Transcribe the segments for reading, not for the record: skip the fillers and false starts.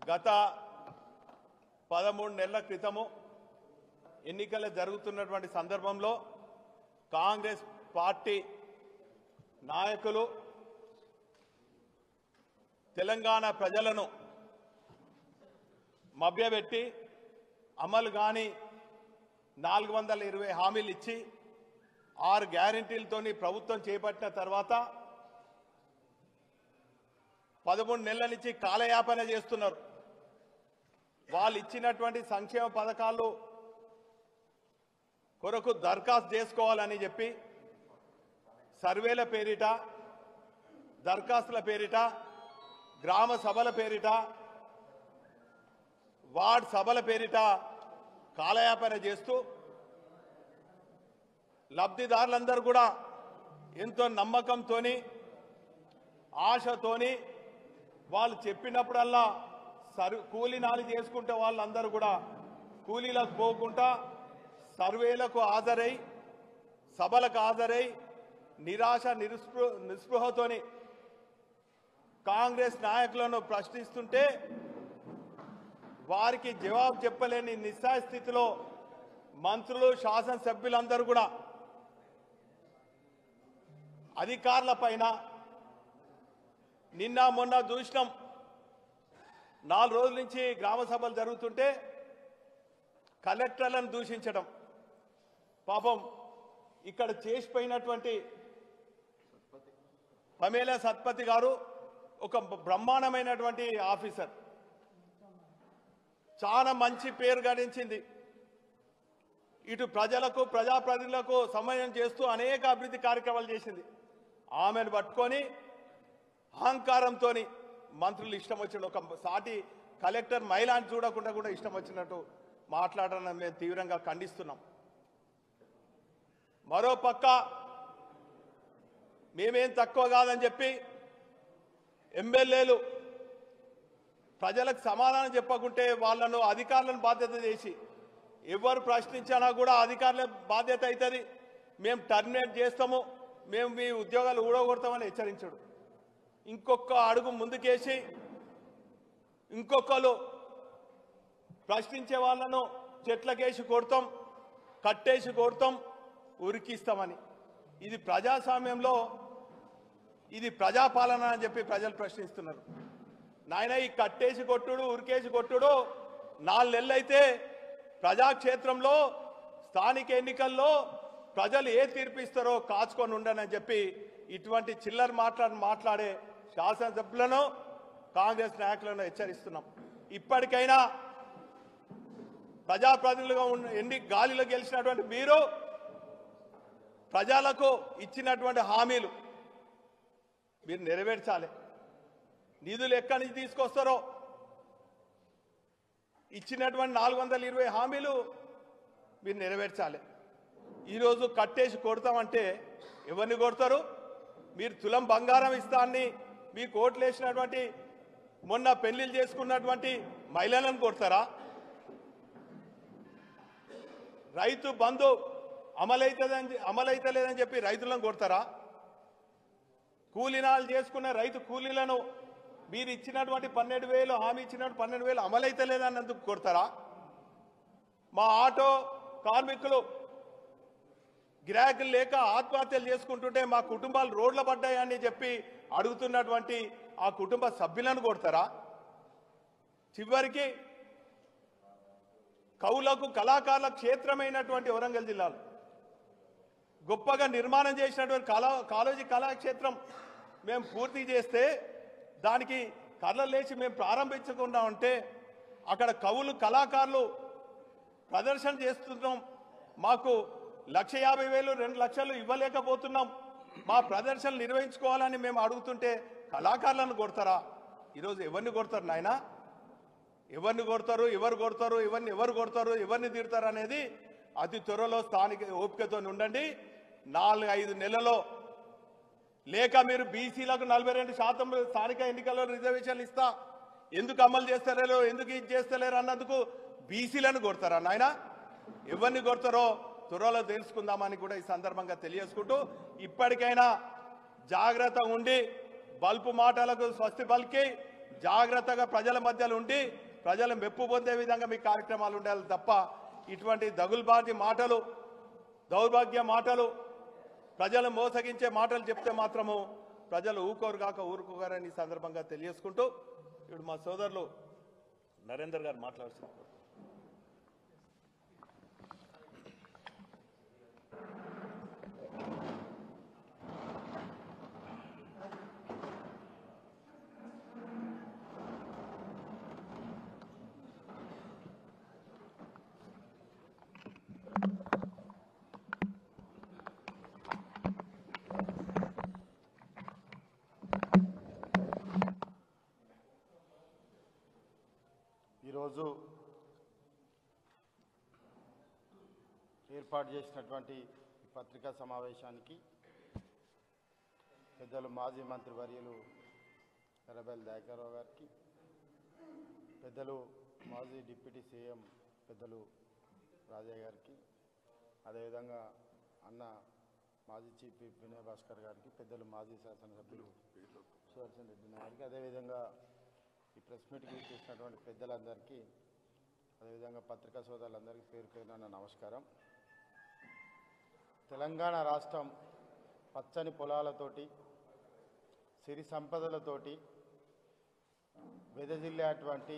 గత 13 నెలల క్రితము ఎన్నికలు జరుగుతున్నటువంటి సందర్భంలో కాంగ్రెస్ పార్టీ నాయకులు తెలంగాణ ప్రజలను మభ్యపెట్టి అమలు గాని 420 హామీలు ఇచ్చి 6 గ్యారెంటీలతోని ప్రభుత్వం చేపట్టిన తర్వాత 13 నెలల నుంచి కాలయాపన చేస్తున్నారు. వాళ్ళు ఇచ్చినటువంటి సంక్షేమ పథకాలు కొరకు దరఖాస్తు చేసుకోవాలని చెప్పి సర్వేల పేరిట, దరఖాస్తుల పేరిట, గ్రామ సభల పేరిట, వార్డ్ సభల పేరిట కాలయాపన చేస్తూ లబ్ధిదారులందరూ కూడా ఎంతో నమ్మకంతోని, ఆశతోని వాళ్ళు చెప్పినప్పుడల్లా కూలీనాలు చేసుకుంటే వాళ్ళందరూ కూడా కూలీలకు పోకుండా సర్వేలకు హాజరై, సభలకు హాజరై నిరాశ నిస్పృహతోని కాంగ్రెస్ నాయకులను ప్రశ్నిస్తుంటే వారికి జవాబు చెప్పలేని నిస్సహాయ స్థితిలో మంత్రులు, శాసనసభ్యులందరూ కూడా అధికారుల పైన నిన్న మొన్న చూసినాం. 4 రోజుల నుంచి గ్రామ సభలు జరుగుతుంటే కలెక్టర్లను దూషించడం. పాపం ఇక్కడ చేసిపోయినటువంటి పమేలా సత్పతి గారు ఒక బ్రహ్మాండమైనటువంటి ఆఫీసర్, చాలా మంచి పేరు గడించింది. ఇటు ప్రజలకు, ప్రజాప్రతినిధులకు సమన్వయం చేస్తూ అనేక అభివృద్ధి కార్యక్రమాలు చేసింది. ఆమెను పట్టుకొని అహంకారంతో మంత్రులు ఇష్టం వచ్చినట్టు, ఒక సాటి కలెక్టర్ మహిళని చూడకుండా కూడా ఇష్టం వచ్చినట్టు మాట్లాడడం మేము తీవ్రంగా ఖండిస్తున్నాం. మరోపక్క మేమేం తక్కువ కాదని చెప్పి ఎమ్మెల్యేలు ప్రజలకు సమాధానం చెప్పకుంటే వాళ్ళను అధికారులను బాధ్యత చేసి, ఎవరు ప్రశ్నించినా కూడా అధికారుల బాధ్యత అవుతుంది, మేము టర్మినేట్ చేస్తాము, మేము మీ ఉద్యోగాలు ఊడగొడతామని హెచ్చరించడు. ఇంకొక అడుగు ముందుకేసి ఇంకొకరు ప్రశ్నించే వాళ్ళను చెట్లకేసి కొడతాం, కట్టేసి కొడతాం, ఉరికిస్తామని. ఇది ప్రజాస్వామ్యంలో ఇది ప్రజాపాలన అని చెప్పి ప్రజలు ప్రశ్నిస్తున్నారు. నాయన, ఈ కట్టేసి కొట్టుడు, ఉరికేసి కొట్టుడు 4 నెలలు అయితే ప్రజాక్షేత్రంలో స్థానిక ఎన్నికల్లో ప్రజలు ఏ తీర్పిస్తారో కాచుకొని ఉండనని చెప్పి ఇటువంటి చిల్లర మాట్లాడే శాసనసభ్యులను, కాంగ్రెస్ నాయకులను హెచ్చరిస్తున్నాం. ఇప్పటికైనా ప్రజాప్రతినిధులుగా గాలిలో గెలిచినటువంటి మీరు ప్రజలకు ఇచ్చినటువంటి హామీలు మీరు నెరవేర్చాలి. నిధులు ఎక్కడి నుంచి తీసుకొస్తారో ఇచ్చినటువంటి 420 హామీలు మీరు నెరవేర్చాలి. ఈరోజు కట్టేసి కొడతామంటే ఎవరిని కొడతారు? మీరు తులం బంగారం ఇస్తాన్ని మీకు ఓట్లు వేసినటువంటి, మొన్న పెళ్లిళ్ళు చేసుకున్నటువంటి మహిళలను కొడతారా? రైతు బంధు అమలైతలేదని చెప్పి రైతులను కొడతారా? కూలీనాలు చేసుకున్న రైతు కూలీలను మీరు ఇచ్చినటువంటి 12,000 హామీ ఇచ్చినటువంటి 12,000 అమలైతలేదన్నందుకు కొడతారా? మా ఆటో కార్మికులు గిరాకీలు లేక ఆత్మహత్యలు చేసుకుంటుంటే మా కుటుంబాలు రోడ్ల పడ్డాయని చెప్పి అడుగుతున్నటువంటి ఆ కుటుంబ సభ్యులను కొడతారా? చివరికి కవులకు, కళాకారుల క్షేత్రమైనటువంటి వరంగల్ జిల్లాలో గొప్పగా నిర్మాణం చేసినటువంటి కాళోజీ కళాక్షేత్రం మేము పూర్తి చేస్తే దానికి కర్రలు లేచి మేము ప్రారంభించకుండా ఉంటే అక్కడ కవులు, కళాకారులు ప్రదర్శన చేస్తున్నాం. మాకు 1,50,000, 2 లక్షలు ఇవ్వలేకపోతున్నాం, మా ప్రదర్శనలు నిర్వహించుకోవాలని మేము అడుగుతుంటే కళాకారులను కొడతారా? ఈరోజు ఎవరిని కొడతారు నాయన? ఎవరిని కొడతారు, ఎవరు కొడతారు, ఎవరిని తిడతారు అనేది అతి త్వరలో స్థానిక ఓపికతో ఉండండి. 4-5 నెలల్లో లేక మీరు బీసీలకు 42% స్థానిక ఎన్నికల్లో రిజర్వేషన్లు ఇస్తా, ఎందుకు అమలు చేస్తలేరు, ఎందుకు ఇది చేస్తలేరు అన్నందుకు బీసీలను కొడతారా నాయన? ఎవరిని కొడతారో త్వరలో తెలుసుకుందామని కూడా ఈ సందర్భంగా తెలియజేసుకుంటూ, ఇప్పటికైనా జాగ్రత్త ఉండి బల్పు మాటలకు స్వస్తి పలికి జాగ్రత్తగా ప్రజల మధ్యలో ఉండి ప్రజల మెప్పు పొందే విధంగా మీ కార్యక్రమాలు ఉండాలి తప్ప ఇటువంటి దగులుబాటి మాటలు దౌర్భాగ్య మాటలు ప్రజలు మోసగించే మాటలు చెప్తే మాత్రము ప్రజలు ఊరుకోరని ఈ సందర్భంగా తెలియజేసుకుంటూ ఇప్పుడు మా సోదరులు నరేందర్ గారు మాట్లాడుతున్నారు. ఈరోజు ఏర్పాటు చేసినటువంటి పత్రికా సమావేశానికి పెద్దలు మాజీ మంత్రివర్యులు ఎర్రబెల్లి దయాకర్రావు గారికి, పెద్దలు మాజీ డిప్యూటీ సీఎం పెద్దలు రాజయ్య గారికి, అదేవిధంగా అన్న మాజీ చీఫ్ విప్ వినయ్ భాస్కర్ గారికి, పెద్దలు మాజీ శాసనసభ్యులు సుదర్శన్ రెడ్డి గారికి, అదేవిధంగా ఈ ప్రెస్ మీట్కి చేసినటువంటి పెద్దలందరికీ, అదేవిధంగా పత్రికా సోదరులందరికీ పేరు పేరున నమస్కారం. తెలంగాణ రాష్ట్రం పచ్చని పొలాలతోటి సిరి సంపదలతోటి వెదజిల్లేటువంటి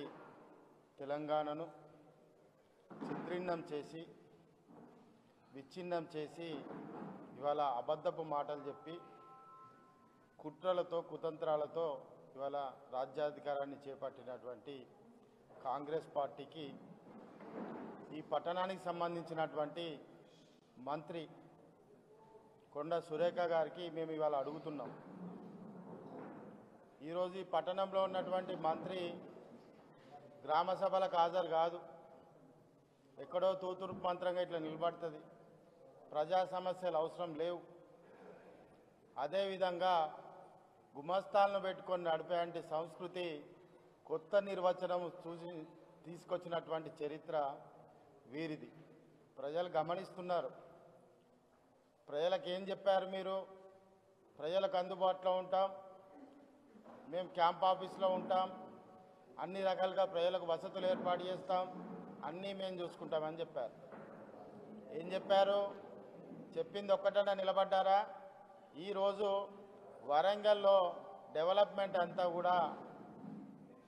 తెలంగాణను చిత్రిన్నం చేసి విచ్ఛిన్నం చేసి ఇవాళ అబద్ధపు మాటలు చెప్పి కుట్రలతో కుతంత్రాలతో ఇవాళ రాజ్యాధికారాన్ని చేపట్టినటువంటి కాంగ్రెస్ పార్టీకి ఈ పట్టణానికి సంబంధించినటువంటి మంత్రి కొండ సురేఖ గారికి మేము ఇవాళ అడుగుతున్నాం. ఈరోజు ఈ పట్టణంలో ఉన్నటువంటి మంత్రి గ్రామ సభలకు హాజరు కాదు, ఎక్కడో తూతుర్పు మంత్రంగా ఇట్లా నిలబడుతుంది, ప్రజా సమస్యలు అవసరం లేవు. అదేవిధంగా గుమస్తాలను పెట్టుకొని నడిపేంటి సంస్కృతి కొత్త నిర్వచనం చూసి తీసుకొచ్చినటువంటి చరిత్ర వీరిది. ప్రజలు గమనిస్తున్నారు. ప్రజలకు ఏం చెప్పారు మీరు? ప్రజలకు అందుబాటులో ఉంటాం, మేము క్యాంప్ ఆఫీస్లో ఉంటాం, అన్ని రకాలుగా ప్రజలకు వసతులు ఏర్పాటు చేస్తాం, అన్నీ మేము చూసుకుంటామని చెప్పారు. ఏం చెప్పారు? చెప్పింది ఒక్కటన్నా నిలబడ్డారా? ఈరోజు వరంగల్లో డెవలప్మెంట్ అంతా కూడా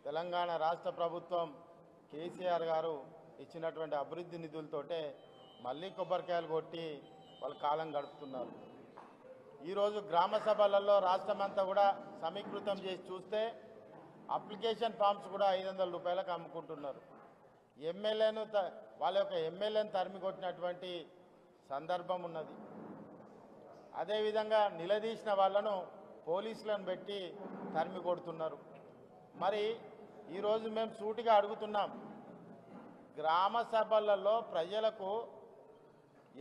తెలంగాణ రాష్ట్ర ప్రభుత్వం కేసీఆర్ గారు ఇచ్చినటువంటి అభివృద్ధి నిధులతోటే మళ్ళీ కొబ్బరికాయలు కొట్టి వాళ్ళ కాలం గడుపుతున్నారు. ఈరోజు గ్రామ సభలలో రాష్ట్రమంతా కూడా సమీకృతం చేసి చూస్తే అప్లికేషన్ ఫామ్స్ కూడా 500 రూపాయలకు అమ్ముకుంటున్నారు. ఎమ్మెల్యేను వాళ్ళ యొక్క ఎమ్మెల్యేను తరిమి కొట్టినటువంటి సందర్భం ఉన్నది. అదేవిధంగా నిలదీసిన వాళ్ళను పోలీసులను పెట్టి తరిమి కొడుతున్నారు. మరి ఈరోజు మేము సూటిగా అడుగుతున్నాం, గ్రామ సభలలో ప్రజలకు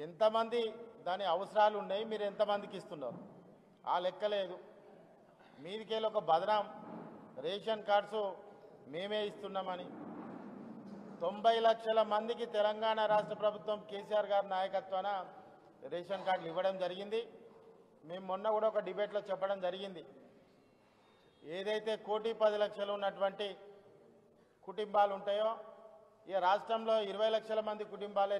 ఎంతమంది దాని అవసరాలు ఉన్నాయి, మీరు ఎంతమందికి ఇస్తున్నారు? ఆ లెక్కలేదు. మీదికెళ్ళి ఒక బదనాం రేషన్ కార్డ్స్ మేమే ఇస్తున్నామని 90 లక్షల మందికి తెలంగాణ రాష్ట్ర ప్రభుత్వం కేసీఆర్ గారి నాయకత్వాన రేషన్ కార్డులు ఇవ్వడం జరిగింది. మేము మొన్న కూడా ఒక డిబేట్లో చెప్పడం జరిగింది. ఏదైతే 1,10,00,000 ఉన్నటువంటి కుటుంబాలు ఉంటాయో, ఈ రాష్ట్రంలో 20 లక్షల మంది కుటుంబాలే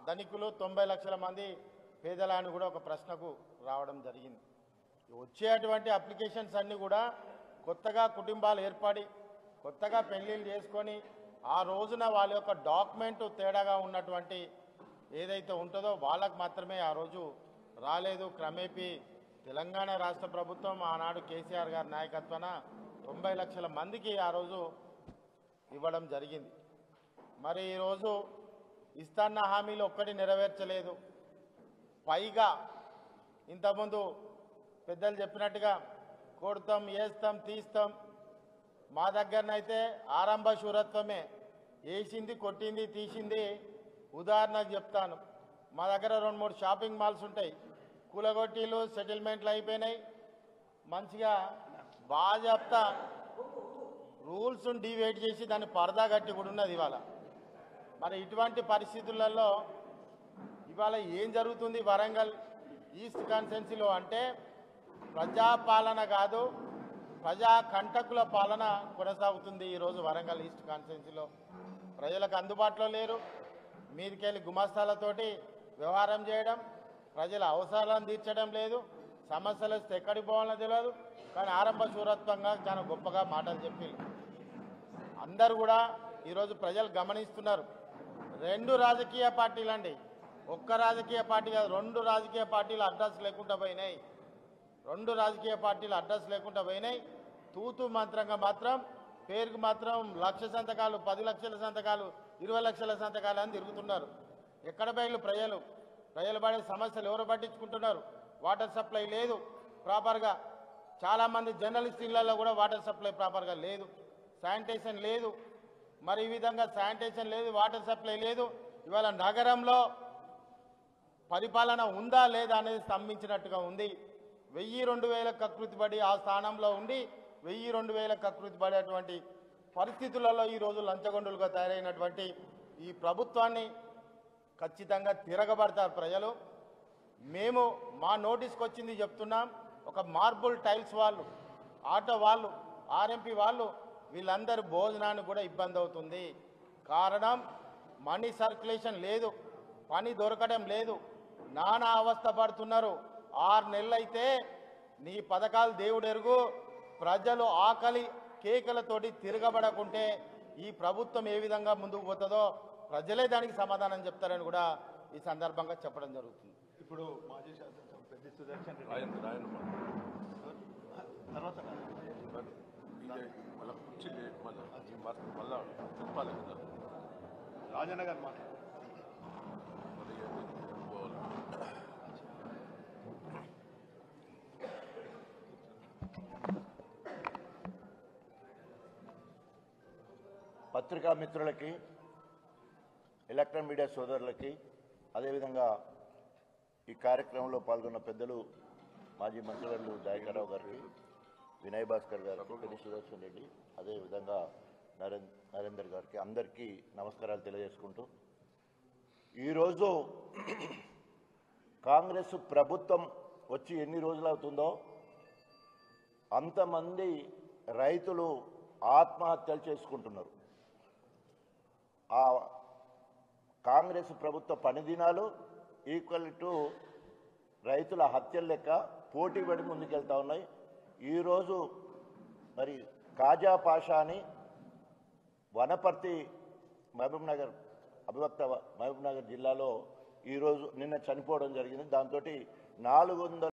ధనికులు, 90 లక్షల మంది పేదలని కూడా ఒక ప్రశ్నకు రావడం జరిగింది. వచ్చేటువంటి అప్లికేషన్స్ అన్నీ కూడా కొత్తగా కుటుంబాలు ఏర్పడి కొత్తగా పెళ్లిళ్ళు చేసుకొని ఆ రోజున వాళ్ళ యొక్క డాక్యుమెంట్ తేడాగా ఉన్నటువంటి ఏదైతే ఉంటుందో వాళ్ళకు మాత్రమే ఆ రోజు రాలేదు. క్రమేపీ తెలంగాణ రాష్ట్ర ప్రభుత్వం ఆనాడు కేసీఆర్ గారి నాయకత్వాన 90 లక్షల మందికి ఆ రోజు ఇవ్వడం జరిగింది. మరి ఈరోజు ఇస్తాన్న హామీలు ఒక్కటి నెరవేర్చలేదు. పైగా ఇంతకుముందు పెద్దలు చెప్పినట్టుగా కొడతాం, వేస్తాం, తీస్తాం. మా దగ్గరనైతే ఆరంభ శూరత్వమే, వేసింది, కొట్టింది, తీసింది. ఉదాహరణకు చెప్తాను, మా దగ్గర 2-3 షాపింగ్ మాల్స్ ఉంటాయి. కూలగొట్టీలు, సెటిల్మెంట్లు అయిపోయినాయి. మంచిగా బాజాప్తా రూల్స్ డివైడ్ చేసి దాన్ని పరదా కట్టి కూడా ఉన్నది ఇవాళ. మరి ఇటువంటి పరిస్థితులలో ఇవాళ ఏం జరుగుతుంది వరంగల్ ఈస్ట్ కాన్స్టిట్యున్సీలో అంటే, ప్రజాపాలన కాదు, ప్రజా కంటకుల పాలన కొనసాగుతుంది ఈరోజు వరంగల్ ఈస్ట్ కాన్స్టిట్యున్సీలో. ప్రజలకు అందుబాటులో లేరు, మీదికెళ్ళి గుమాస్తాలతోటి వ్యవహారం చేయడం, ప్రజల అవసరాలను తీర్చడం లేదు, సమస్యలు వస్తే ఎక్కడికి పోవాలో తెలియదు. కానీ ఆరంభ శూరత్వంగా చాలా గొప్పగా మాటలు చెప్పి అందరూ కూడా ఈరోజు ప్రజలు గమనిస్తున్నారు. రెండు రాజకీయ పార్టీలండి, ఒక్క రాజకీయ పార్టీ కాదు, రెండు రాజకీయ పార్టీలు అడ్రస్ లేకుండా పోయినాయి. రెండు రాజకీయ పార్టీలు అడ్రస్ లేకుండా పోయినాయి. తూతు మంత్రంగా మాత్రం పేరుకు మాత్రం 1,00,000 సంతకాలు, 10 లక్షల సంతకాలు, 20 లక్షల సంతకాలు అని తిరుగుతున్నారు. ఎక్కడ బయలు ప్రజలు పడే సమస్యలు ఎవరు పట్టించుకుంటున్నారు? వాటర్ సప్లై లేదు ప్రాపర్గా, చాలామంది జర్నలిస్ట్ ఇళ్లలో కూడా వాటర్ సప్లై ప్రాపర్గా లేదు, శానిటేషన్ లేదు. మరి ఈ విధంగా శానిటేషన్ లేదు, వాటర్ సప్లై లేదు. ఇవాళ నగరంలో పరిపాలన ఉందా లేదా అనేది స్తంభించినట్టుగా ఉంది. 1000-2000 కకృతి పడి ఆ స్థానంలో ఉండి 1000-2000 కకృతి పడేటువంటి పరిస్థితులలో ఈరోజు లంచగొండులుగా తయారైనటువంటి ఈ ప్రభుత్వాన్ని ఖచ్చితంగా తిరగబడతారు ప్రజలు. మేము మా నోటీస్కి వచ్చింది చెప్తున్నాం. ఒక మార్బుల్ టైల్స్ వాళ్ళు, ఆటో వాళ్ళు, ఆర్ఎంపీ వాళ్ళు, వీళ్ళందరూ భోజనానికి కూడా ఇబ్బంది అవుతుంది. కారణం మనీ సర్క్యులేషన్ లేదు, పని దొరకడం లేదు, నానా అవస్థ పడుతున్నారు. 6 నెలలైతే నీ పథకాలు దేవుడు ఎరుగు. ప్రజలు ఆకలి కేకలతోటి తిరగబడకుంటే ఈ ప్రభుత్వం ఏ విధంగా ముందుకు పోతుందో ప్రజలే దానికి సమాధానం చెప్తారని కూడా ఈ సందర్భంగా చెప్పడం జరుగుతుంది. ఇప్పుడు మాజీ శాసనసభ పెద్ది సుదర్శన్ రెడ్డి తర్వాత రాజన్న గారు మాట్లాడారు. పత్రికా మిత్రులకి, ఎలక్ట్రానిక్ మీడియా సోదరులకి, అదేవిధంగా ఈ కార్యక్రమంలో పాల్గొన్న పెద్దలు మాజీ మంత్రివర్యులు దయాకర్రావు గారికి, వినయ్ భాస్కర్ గారికి, పెద్ది సుదర్శన్ రెడ్డి, అదేవిధంగా నరేందర్ గారికి అందరికీ నమస్కారాలు తెలియజేసుకుంటూ, ఈరోజు కాంగ్రెస్ ప్రభుత్వం వచ్చి ఎన్ని రోజులు అవుతుందో అంతమంది రైతులు ఆత్మహత్యలు చేసుకుంటున్నారు. ఆ కాంగ్రెస్ ప్రభుత్వ పనిదినాలు ఈక్వల్ టు రైతుల హత్యల లెక్క పోటీ పడి ముందుకెళ్తా ఉన్నాయి. ఈరోజు మరి కాజా పాషా అని వనపర్తి మహబూబ్నగర్ అభివక్త మహబూబ్నగర్ జిల్లాలో ఈరోజు నిన్న చనిపోవడం జరిగింది. దాంతో 400